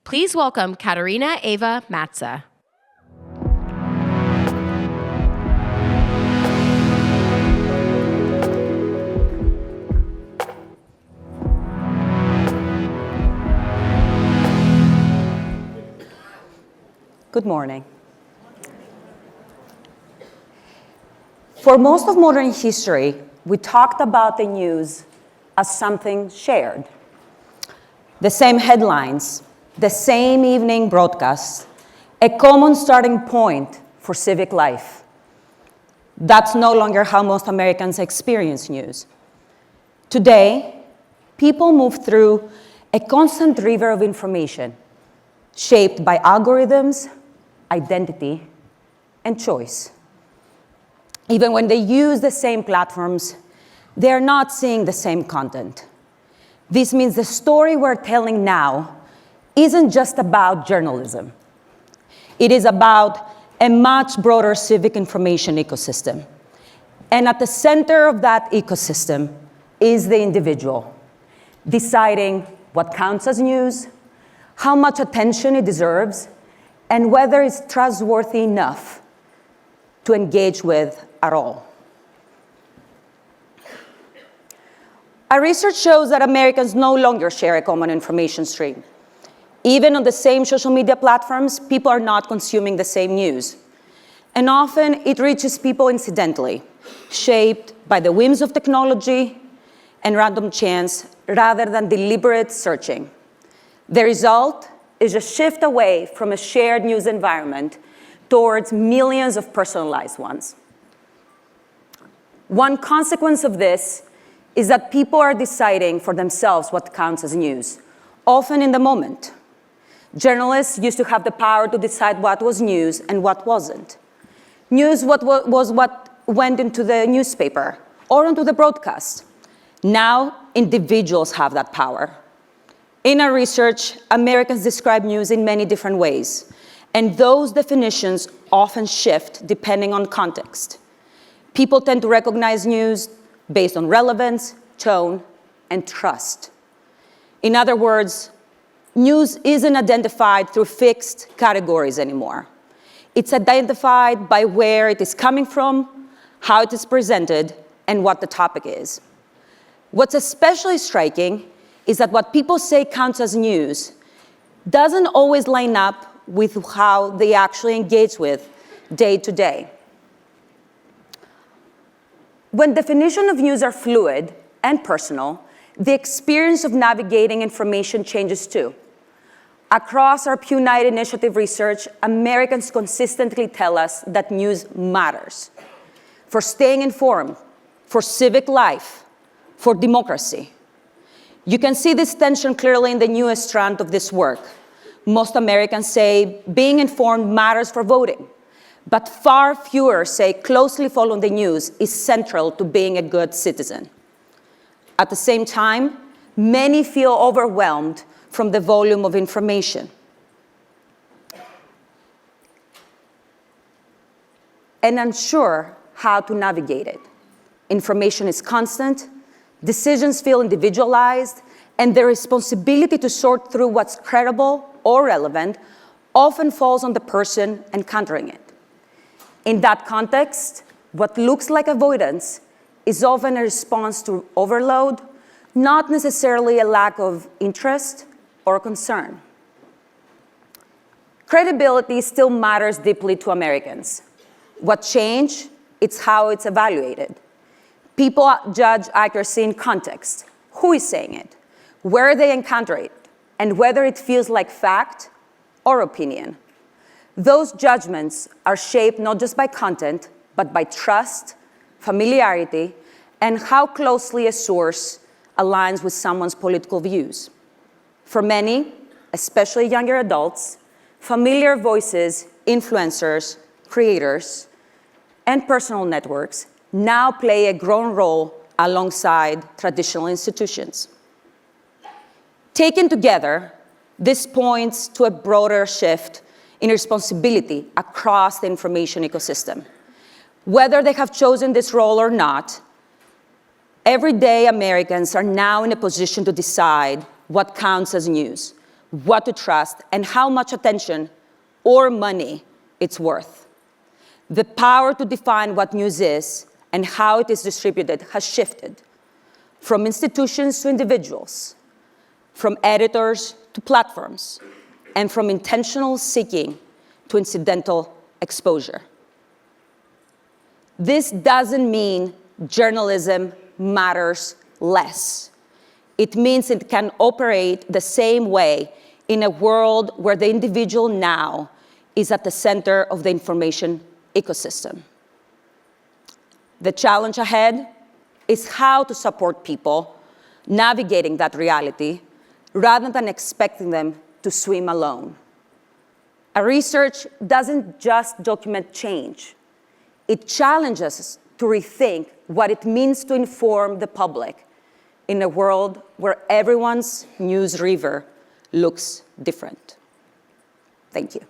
Please welcome Katerina Matsa. Good morning. For most of modern history, we talked about the news as something shared. The same headlines, the same evening broadcasts, a common starting point for civic life. That's no longer how most Americans experience news. Today, people move through a constant river of information shaped by algorithms, identity, and choice. Even when they use the same platforms, they are not seeing the same content. This means the story we're telling now isn't just about journalism. It is about a much broader civic information ecosystem. And at the center of that ecosystem is the individual, deciding what counts as news, how much attention it deserves, and whether it's trustworthy enough to engage with at all. Our research shows that Americans no longer share a common information stream. Even on the same social media platforms, people are not consuming the same news. And often it reaches people incidentally, shaped by the whims of technology and random chance rather than deliberate searching. The result is a shift away from a shared news environment towards millions of personalized ones. One consequence of this is that people are deciding for themselves what counts as news, often in the moment. Journalists used to have the power to decide what was news and what wasn't. News was what went into the newspaper or onto the broadcast. Now, individuals have that power. In our research, Americans describe news in many different ways, and those definitions often shift depending on context. People tend to recognize news based on relevance, tone, and trust. In other words, news isn't identified through fixed categories anymore. It's identified by where it is coming from, how it is presented, and what the topic is. What's especially striking is that what people say counts as news doesn't always line up with how they actually engage with day to day. When definitions of news are fluid and personal, the experience of navigating information changes too. Across our Pew-Knight initiative research, Americans consistently tell us that news matters for staying informed, for civic life, for democracy. You can see this tension clearly in the newest strand of this work. Most Americans say being informed matters for voting, but far fewer say closely following the news is central to being a good citizen. At the same time, many feel overwhelmed from the volume of information. And unsure how to navigate it. Information is constant, decisions feel individualized, and the responsibility to sort through what's credible or relevant often falls on the person encountering it. In that context, what looks like avoidance is often a response to overload, not necessarily a lack of interest or concern. Credibility still matters deeply to Americans. What changed? It's how it's evaluated. People judge accuracy in context. Who is saying it? Where they encounter it? And whether it feels like fact or opinion. Those judgments are shaped not just by content, but by trust, familiarity, and how closely a source aligns with someone's political views. For many, especially younger adults, familiar voices, influencers, creators, and personal networks now play a growing role alongside traditional institutions. Taken together, this points to a broader shift in responsibility across the information ecosystem. Whether they have chosen this role or not, everyday Americans are now in a position to decide what counts as news, what to trust, and how much attention or money it's worth. The power to define what news is and how it is distributed has shifted from institutions to individuals, from editors to platforms, and from intentional seeking to incidental exposure. This doesn't mean journalism matters less. It means it can operate the same way in a world where the individual now is at the center of the information ecosystem. The challenge ahead is how to support people navigating that reality rather than expecting them to swim alone. Our research doesn't just document change. It challenges us to rethink what it means to inform the public in a world where everyone's news river looks different. Thank you.